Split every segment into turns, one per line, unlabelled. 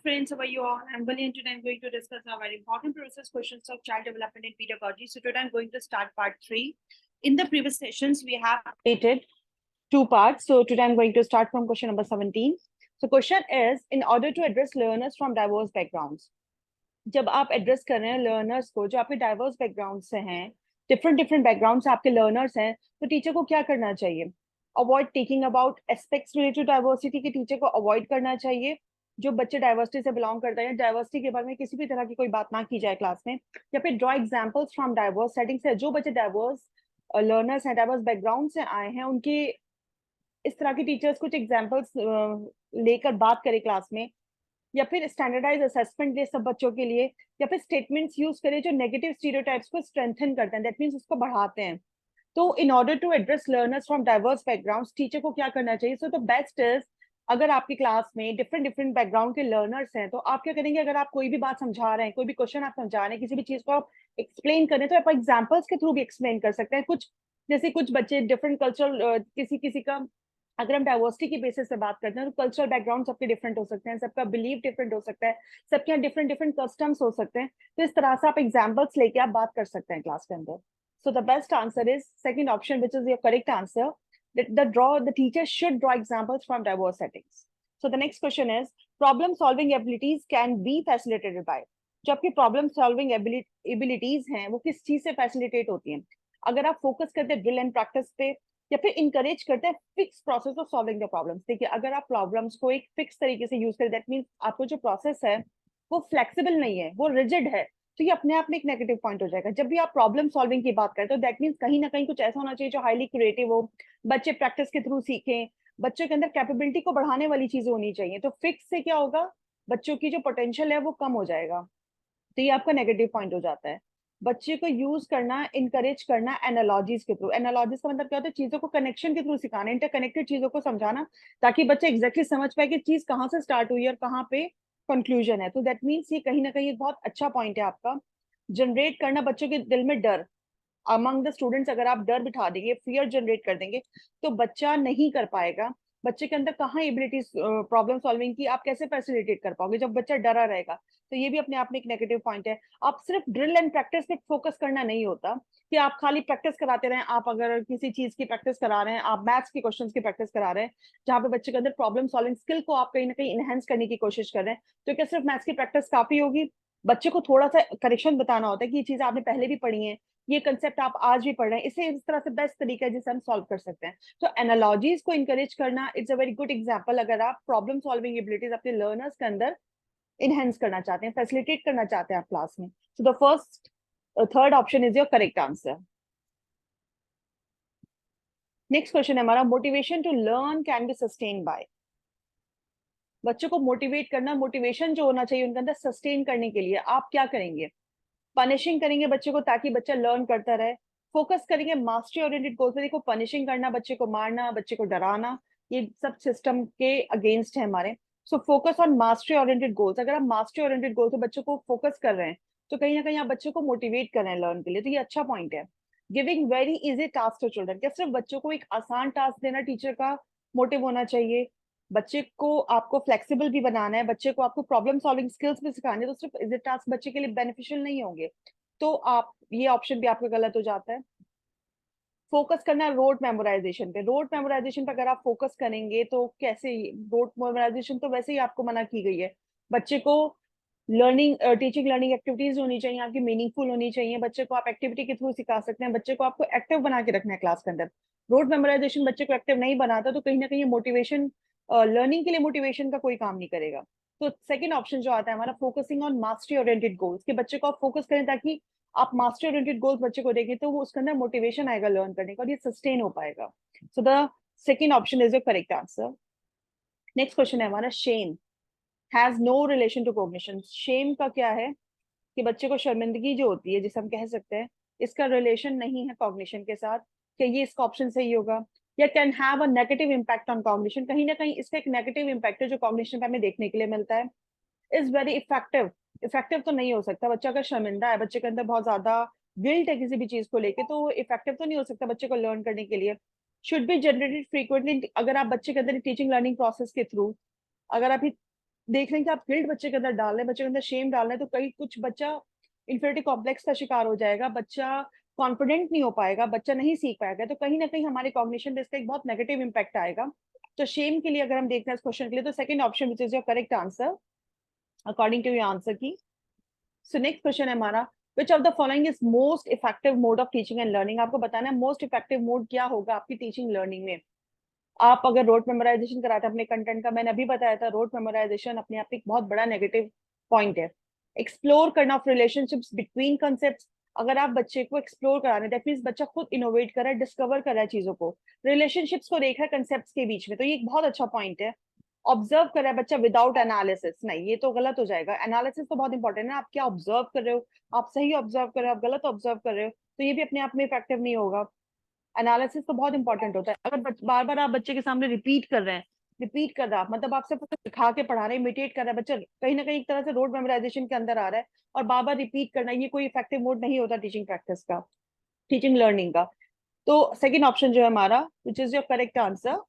friends, how are you all? I'm Vali and today I'm going to discuss our very important process questions of child development in pedagogy. So today I'm going to start part 3. In the previous sessions, we have created 2 parts. So today I'm going to start from question number 17. So question is, in order to address learners from diverse backgrounds, जब आप address कर रहे हैं learners को जो आपके diverse background से हैं, डिफरेंट बैकग्राउंड से आपके लर्नर्स हैं, तो टीचर को क्या करना चाहिए? Avoid taking about aspects related to diversity के टीचर को अवॉइड करना चाहिए। जो बच्चे डाइवर्सिटी से बिलोंग करते हैं, डाइवर्सिटी के बारे में किसी भी तरह की कोई बात ना की जाए क्लास में, या फिर draw examples from diverse setting से। जो बच्चे डाइवर्स लर्नर्स हैं, डाइवर्स बैकग्राउंड से आए हैं, उनके इस तरह के टीचर्स कुछ एग्जाम्पल्स लेकर बात करें क्लास में, या फिर स्टैंडर्डाइज असेसमेंट दे सब बच्चों के लिए, या फिर स्टेटमेंट्स यूज करें जो नेगेटिव स्टीरियोटाइप्स को स्ट्रेंथन करते हैं, दैट मींस उसको बढ़ाते हैं। तो in order to address learners from diverse backgrounds, teacher को क्या करना चाहिए? सो द बेस्ट इज, अगर आपकी क्लास में डिफरेंट बैकग्राउंड के लर्नर्स हैं, तो आप क्या करेंगे? अगर आप कोई भी बात समझा रहे हैं, कोई भी क्वेश्चन आप समझा रहे हैं, किसी भी चीज को आप एक्सप्लेन करें, तो आप एग्जाम्पल्स के थ्रू भी एक्सप्लेन कर सकते हैं। कुछ जैसे कुछ बच्चे डिफरेंट कल्चरल, किसी किसी का, अगर हम डाइवर्सिटी की बेसिस से बात करते हैं तो कल्चरल बैकग्राउंड सबके डिफरेंट हो सकते हैं, सबका बिलीव डिफरेंट हो सकता है, सबके यहाँ डिफरेंट कस्टम्स हो सकते हैं। तो इस तरह से आप एग्जाम्पल्स लेके आप बात कर सकते हैं क्लास के अंदर। So the best answer is second option, which is your correct answer, the teacher should draw examples from diverse settings. So the next question is, problem solving abilities can be facilitated by, जो आपकी problem solving abilities हैं वो किस चीज से facilitate होती हैं? अगर आप फोकस करते हैं ड्रिल एंड प्रैक्टिस पे, या फिर इंकरेज करते हैं fix process of solving the problems. देखिए, अगर आप प्रॉब्लम्स को एक फिक्स तरीके से यूज करें, दैट मींस आपको जो प्रोसेस है वो फ्लेक्सिबल नहीं है, वो रिजिड है, तो ये अपने आप में एक नेगेटिव पॉइंट हो जाएगा। जब भी आप प्रॉब्लम सॉल्विंग की बात करें तो दैट मींस कहीं ना कहीं कुछ ऐसा होना चाहिए जो हाईली क्रिएटिव हो, बच्चे प्रैक्टिस के थ्रू सीखें, बच्चों के अंदर कैपेबिलिटी को बढ़ाने वाली चीजें होनी चाहिए। तो फिक्स से क्या होगा? बच्चों की जो पोटेंशियल है वो कम हो जाएगा, तो ये आपका नेगेटिव पॉइंट हो जाता है। बच्चे को यूज करना, इनकरेज करना एनालॉजीज के थ्रू। एनालॉजीज का मतलब क्या होता है? चीजों को कनेक्शन के थ्रू सिखाना, इंटरकनेक्टेड चीजों को समझाना, ताकि बच्चे एग्जैक्टली समझ पाए कि चीज कहाँ से स्टार्ट हुई है और कहाँ पे कंक्लूजन है। तो दैट मीन्स ये कहीं ना कहीं एक बहुत अच्छा पॉइंट है आपका। जनरेट करना बच्चों के दिल में डर, अमंग द स्टूडेंट्स अगर आप डर बिठा देंगे, फियर जनरेट कर देंगे, तो बच्चा नहीं कर पाएगा। बच्चे के अंदर कहाँ एबिलिटीज प्रॉब्लम सॉल्विंग की आप कैसे फैसिलिटेट कर पाओगे जब बच्चा डरा रहेगा? तो ये भी अपने आप में एक नेगेटिव पॉइंट है। आप सिर्फ ड्रिल एंड प्रैक्टिस पे फोकस करना नहीं होता कि आप खाली प्रैक्टिस कराते रहें। आप अगर किसी चीज की प्रैक्टिस करा रहे हैं, आप मैथ्स के क्वेश्चन की प्रैक्टिस करा रहे हैं, जहाँ पे बच्चे के अंदर प्रॉब्लम सॉल्विंग स्किल को आप कहीं ना कहीं इनहेंस करने की कोशिश कर रहे हैं, तो क्या सिर्फ मैथ्स की प्रैक्टिस काफी होगी? बच्चे को थोड़ा सा करेक्शन बताना होता है कि ये चीज आपने पहले भी पढ़ी है, ये कंसेप्ट आप आज भी पढ़ रहे हैं, इसे इस तरह से बेस्ट तरीका है जिससे हम सॉल्व कर सकते हैं। तो एनालॉजीज को इंकरेज करना it's a very good example, अगर आप प्रॉब्लम सॉल्विंग एबिलिटीज अपने लर्नर्स के अंदर इनहेंस करना चाहते हैं, फैसिलिटेट करना चाहते हैं आप क्लास में। So the first third option is your correct answer. Next question है हमारा, motivation to learn can be sustain by. बच्चों को मोटिवेट करना, मोटिवेशन जो होना चाहिए उनके अंदर सस्टेन करने के लिए आप क्या करेंगे? पनिशिंग करेंगे बच्चे को ताकि बच्चा लर्न करता रहे, फोकस करेंगे मास्टरी ओरिएंटेड गोल्स पे। देखो, पनिशिंग करना, बच्चे को मारना, बच्चे को डराना, ये सब सिस्टम के अगेंस्ट है हमारे। So focus on mastery oriented goals. अगर आप मास्टरी ओरिएंटेड गोल्स पे बच्चों को फोकस कर रहे हैं, तो कहीं ना कहीं आप बच्चों को मोटिवेट कर रहे हैं लर्न के लिए, तो ये अच्छा पॉइंट है। Giving very easy task to children, क्या सिर्फ बच्चों को एक आसान टास्क देना टीचर का मोटिव होना चाहिए? बच्चे को आपको फ्लेक्सिबल भी बनाना है, बच्चे को आपको प्रॉब्लम सॉल्विंग स्किल्स भी सिखाने, तो सिर्फ इजी टास्क बच्चे के लिए बेनिफिशियल नहीं होंगे। तो आप, ये ऑप्शन भी आपका गलत हो जाता है। फोकस करना रोड मेमोराइजेशन पे। रोड मेमोराइजेशन पे अगर आप फोकस करेंगे तो कैसे? रोड मेमोराइजेशन तो वैसे ही आपको मना की गई है। बच्चे को लर्निंग, टीचिंग लर्निंग एक्टिविटीज होनी चाहिए आपकी, मीनिंगफुल होनी चाहिए। बच्चे को आप एक्टिविटी के थ्रू सिखा सकते हैं, बच्चे को आपको एक्टिव बना के रखना है क्लास के अंदर। रोड मेमोराइजेशन बच्चे को एक्टिव नहीं बनाता, तो कहीं ना कहीं मोटिवेशन, लर्निंग के लिए मोटिवेशन का कोई काम नहीं करेगा। तो सेकंड ऑप्शन जो आता है हमारा, focusing on mastery oriented goals, कि बच्चे को आप फोकस करें ताकि आप मास्टर ओरिएंटेड गोल्स बच्चे को देंगे तो वो उसके अंदर मोटिवेशन आएगा लर्न करने का, और ये सस्टेन हो पाएगा। So the second option is your correct answer. Next question है हमारा, shame has no relation to cognition. Shame का क्या है? कि बच्चे को शर्मिंदगी जो होती है, जिसे हम कह सकते हैं, इसका रिलेशन नहीं है कॉग्निशन के साथ। क्या ये इसका ऑप्शन सही होगा? या can have a negative impact on cognition, कहीं ना कहीं इसका एक नेगेटिव इम्पैक्ट है जो कॉग्निशन पे हमें देखने के लिए मिलता है। इज वेरी इफेक्टिव, इफेक्टिव तो नहीं हो सकता। बच्चा अगर शर्मिंदा है, बच्चे के अंदर बहुत ज्यादा गिल्ट है किसी भी चीज को लेके, तो वो इफेक्टिव तो नहीं हो सकता बच्चे को लर्न करने के लिए। शुड बी जनरेटेड फ्रीक्वेंटली, अगर आप बच्चे के अंदर टीचिंग लर्निंग प्रोसेस के थ्रू, अगर आप देख रहे हैं कि आप गिल्ट बच्चे के अंदर डाल रहे हैं, बच्चे के अंदर शेम डाल रहे हैं, तो कहीं कुछ बच्चा इन्फिनिटी कॉम्प्लेक्स का शिकार हो जाएगा, बच्चा कॉन्फिडेंट नहीं हो पाएगा, बच्चा नहीं सीख पाएगा, तो कहीं ना कहीं हमारे कॉग्निशन पे इसका एक बहुत नेगेटिव इंपैक्ट आएगा। तो शेम के लिए अगर हम देखते हैं इस क्वेश्चन के लिए, तो second option which is your correct answer according to your answer की। सो नेक्स्ट क्वेश्चन है हमारा, which of the following is most effective mode of teaching and learning. आपको बताना है मोस्ट इफेक्टिव मोड क्या होगा आपकी टीचिंग लर्निंग में। आप अगर रोट मेमोराइजेशन कराते हैं अपने कंटेंट का, मैंने अभी बताया था रोट मेमोराइजेशन अपने आप में एक बहुत बड़ा नेगेटिव पॉइंट है। एक्सप्लोर करना ऑफ रिलेशनशिप्स बिटवीन कॉन्सेप्ट्स, अगर आप बच्चे को एक्सप्लोर कराने, दैट मीन्स बच्चा खुद इनोवेट कर रहा है, डिस्कवर कर रहा है चीजों को, रिलेशनशिप्स को देख रहा है कंसेप्ट्स के बीच में, तो ये एक बहुत अच्छा पॉइंट है। ऑब्जर्व कर रहा है बच्चा विदाउट एनालिसिस, नहीं ये तो गलत हो जाएगा, एनालिसिस तो बहुत इंपॉर्टेंट है, आप क्या ऑब्जर्व कर रहे हो, आप सही ऑब्जर्व कर रहे हो, आप गलत ऑब्जर्व कर रहे हो, तो ये भी अपने आप में इफेक्टिव नहीं होगा। एनालिसिस तो बहुत इंपॉर्टेंट होता है। अगर बार बार आप बच्चे के सामने रिपीट कर रहे हैं, रिपीट कर रहा मतलब आप सिर्फ सिखा के पढ़ा रहे हैं, इमिटेट कर रहा है, बच्चा कहीं ना कहीं एक तरह से रोड मेमोराइजेशन के अंदर आ रहा है, और बार बार रिपीट करना ये कोई इफेक्टिव मोड नहीं होता टीचिंग प्रैक्टिस का, टीचिंग लर्निंग का। तो सेकंड ऑप्शन जो है हमारा विच is your correct answer.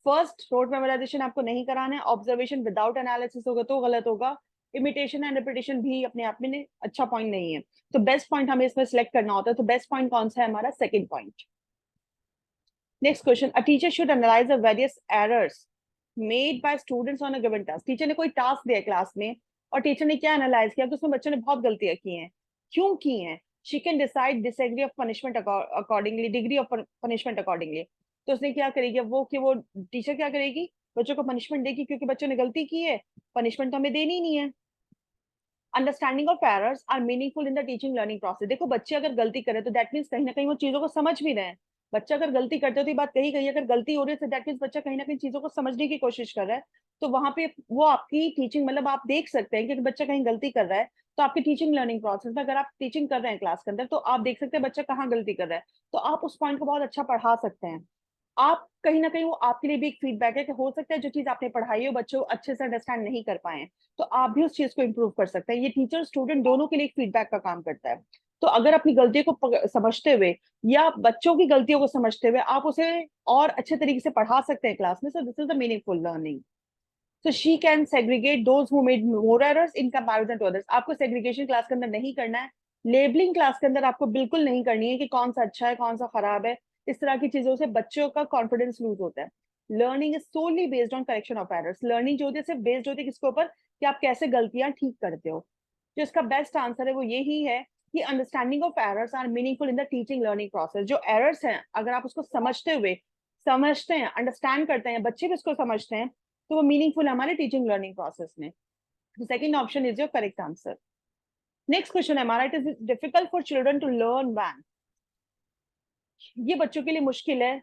First road memorisation आपको नहीं कराना है, ऑब्जर्वेशन विदाउट एनालिसिस होगा तो गलत होगा, इमिटेशन एंड रिपीटेशन भी अपने आप में अच्छा पॉइंट नहीं है। तो बेस्ट पॉइंट हमें इसमें सिलेक्ट करना होता है, तो बेस्ट पॉइंट कौन सा है हमारा, second point. Next question, a teacher should analyse the various errors made by students on a given task. Teacher ने कोई टास्क दिया क्लास में और टीचर ने क्या एनालाइज किया कि उसमें बच्चों ने बहुत गलतियां की हैं, क्यों की हैं, she can decide disagree of punishment accordingly, degree of punishment accordingly. तो उसने क्या करेगी, वो टीचर क्या करेगी, बच्चों को पनिशमेंट देगी क्योंकि बच्चों ने गलती की है, पनिशमेंट तो हमें देनी ही नहीं है। Understanding of errors are meaningful in the teaching learning process. देखो बच्चे अगर गलती करे तो दैट मीन्स कहीं ना कहीं वो चीजों को समझ भी रहे हैं। बच्चा अगर गलती करते हो तो ये बात कही गई है, अगर गलती हो रही है तो दैट मीन्स बच्चा कहीं ना कहीं चीजों को समझने की कोशिश कर रहा है। तो वहां पे वो आपकी टीचिंग, मतलब आप देख सकते हैं कि बच्चा कहीं गलती कर रहा है, तो आपकी टीचिंग लर्निंग प्रोसेस में अगर आप टीचिंग कर रहे हैं क्लास के अंदर, तो आप देख सकते हैं बच्चा कहाँ गलती कर रहा है, तो आप उस पॉइंट को बहुत अच्छा पढ़ा सकते हैं। आप कहीं ना कहीं वो आपके लिए भी एक फीडबैक है कि हो सकता है जो चीज आपने पढ़ाई है बच्चों अच्छे से अंडरस्टैंड नहीं कर पाए हैं, तो आप भी उस चीज को इम्प्रूव कर सकते हैं। ये टीचर स्टूडेंट दोनों के लिए एक फीडबैक का काम करता है। तो अगर अपनी गलतियों को समझते हुए या बच्चों की गलतियों को समझते हुए आप उसे और अच्छे तरीके से पढ़ा सकते हैं क्लास में, so this is the meaningful learning. So she can segregate those who made more errors in comparison to others. आपको segregation क्लास के अंदर नहीं करना है, लेबलिंग क्लास के अंदर आपको बिल्कुल नहीं करनी है कि कौन सा अच्छा है कौन सा खराब है। इस तरह की चीजों से बच्चों का कॉन्फिडेंस लूज होता है। Learning is solely based on correction of errors. Learning जो होती है सिर्फ बेस्ड होती है किसके ऊपर, कि आप कैसे गलतियां ठीक करते हो। जो इसका बेस्ट आंसर है वो यही है कि understanding of errors are meaningful in the teaching learning process. जो एरर्स हैं अगर आप उसको समझते हैं अंडरस्टैंड करते हैं, बच्चे भी उसको समझते हैं, तो वो मीनिंगफुल है हमारे टीचिंग लर्निंग प्रोसेस में। Second option is your correct answer. Next question है हमारा, it is difficult for children to learn when. ये बच्चों के लिए मुश्किल है।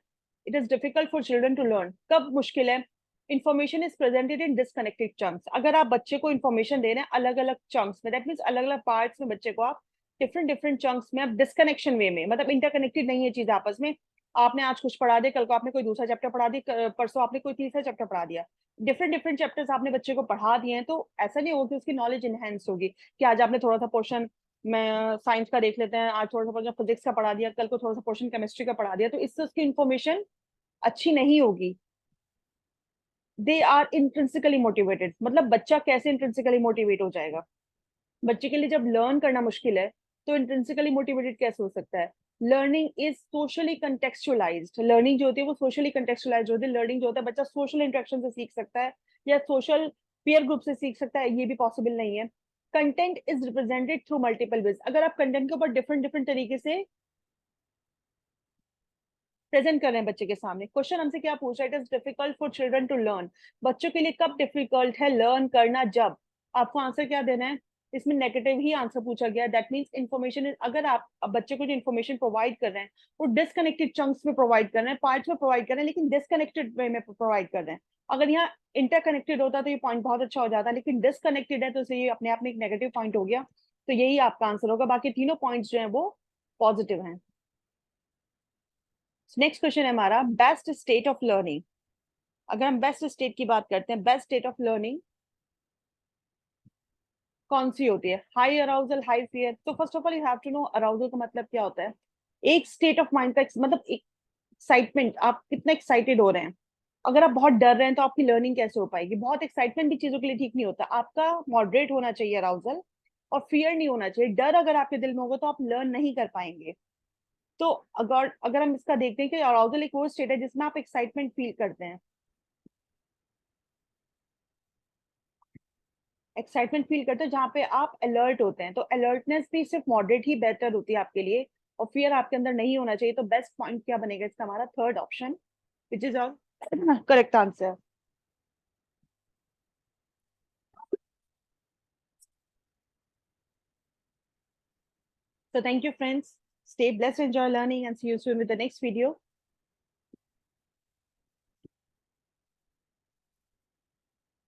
It is difficult for children to learn, कब मुश्किल है, information is presented in disconnected chunks. अगर आप बच्चे को इन्फॉर्मेशन दे रहे हैं अलग अलग चंक्स में, दैट मीन्स अलग अलग पार्ट्स में बच्चे को आप डिफरेंट डिफरेंट चंक्स में आप डिसकनेक्शन वे में, मतलब इंटरकनेक्टेड नहीं है चीज आपस में। आपने आज कुछ पढ़ा दिया, कल को आपने कोई दूसरा चैप्टर पढ़ा दिया, परसों आपने कोई तीसरा चैप्टर पढ़ा दिया, डिफरेंट डिफरेंट चैप्टर्स आपने बच्चे को पढ़ा दिए हैं, तो ऐसा नहीं होगा कि उसकी नॉलेज इनहेंस होगी कि आज आपने थोड़ा सा पोर्शन मैं साइंस का देख लेते हैं, आज थोड़ा सा पोर्शन फिजिक्स का पढ़ा दिया, कल को थोड़ा सा पोर्शन केमिस्ट्री का पढ़ा दिया, तो इससे उसकी इन्फॉर्मेशन अच्छी नहीं होगी। दे आर इंट्रिंसिकली मोटिवेटेड, मतलब बच्चा कैसे इंट्रिंसिकली मोटिवेट हो जाएगा। बच्चे के लिए जब लर्न करना मुश्किल है तो इंट्रिंसिकली मोटिवेटेड कैसे हो सकता है। Learning is socially contextualised. Learning जो होती है वो सोशली कंटेक्चुअलाइज्ड होती है। लर्निंग जो होता है बच्चा सोशल इंटरेक्शन से सीख सकता है या सोशल पीयर ग्रुप से सीख सकता है, ये भी पॉसिबल नहीं है। Content is represented through multiple ways. अगर आप कंटेंट के ऊपर डिफरेंट डिफरेंट तरीके से प्रेजेंट कर रहे हैं बच्चे के सामने, क्वेश्चन हमसे क्या पूछ रहा है, it is difficult for children to learn. बच्चों के लिए कब डिफिकल्ट है लर्न करना, जब आपको आंसर क्या देना है, इसमें नेगेटिव ही आंसर पूछा गया। दैट मींस इन्फॉर्मेशन, अगर आप बच्चे को जो इन्फॉर्मेशन प्रोवाइड कर रहे हैं वो डिसकनेक्टेड चंक्स में प्रोवाइड कर रहे हैं, पार्ट्स में प्रोवाइड कर रहे हैं, लेकिन डिसकनेक्टेड वे में प्रोवाइड कर रहे हैं। अगर यहाँ इंटरकनेक्टेड होता तो ये पॉइंट बहुत अच्छा हो जाता, लेकिन डिसकनेक्टेड है तो ये अपने आप में एक नेगेटिव पॉइंट हो गया। तो यही आपका आंसर होगा, बाकी तीनों पॉइंट्स जो है वो पॉजिटिव हैं। नेक्स्ट क्वेश्चन है हमारा, बेस्ट स्टेट ऑफ लर्निंग। अगर हम बेस्ट स्टेट की बात करते हैं, बेस्ट स्टेट ऑफ लर्निंग कौन सी होती है, हाई अराउजल हाई फियर। तो first of all you have to know arousal का मतलब क्या होता है। एक स्टेट ऑफ माइंड का मतलब एक एक्साइटमेंट, आप कितना एक्साइटेड हो रहे हैं, अगर आप बहुत डर रहे हैं तो आपकी लर्निंग कैसे हो पाएगी? बहुत एक्साइटमेंट भी चीजों के लिए ठीक नहीं होता, आपका मॉडरेट होना चाहिए अराउजल, और फियर नहीं होना चाहिए। डर अगर आपके दिल में होगा तो आप लर्न नहीं कर पाएंगे। तो अगर अगर हम इसका देखते हैं कि अराउजल एक वो स्टेट है जिसमें आप एक्साइटमेंट फील करते हैं, एक्साइटमेंट फील करते हैं जहाँ पे आप अलर्ट होते हैं, तो अलर्टनेस भी सिर्फ मॉडरेट ही बेहतर होती है आपके लिए, और फियर आपके अंदर नहीं होना चाहिए। तो बेस्ट पॉइंट क्या बनेगा इसका? हमारा third option, which is our correct answer. So thank you, friends. Stay blessed, enjoy learning, and see you soon with the next video.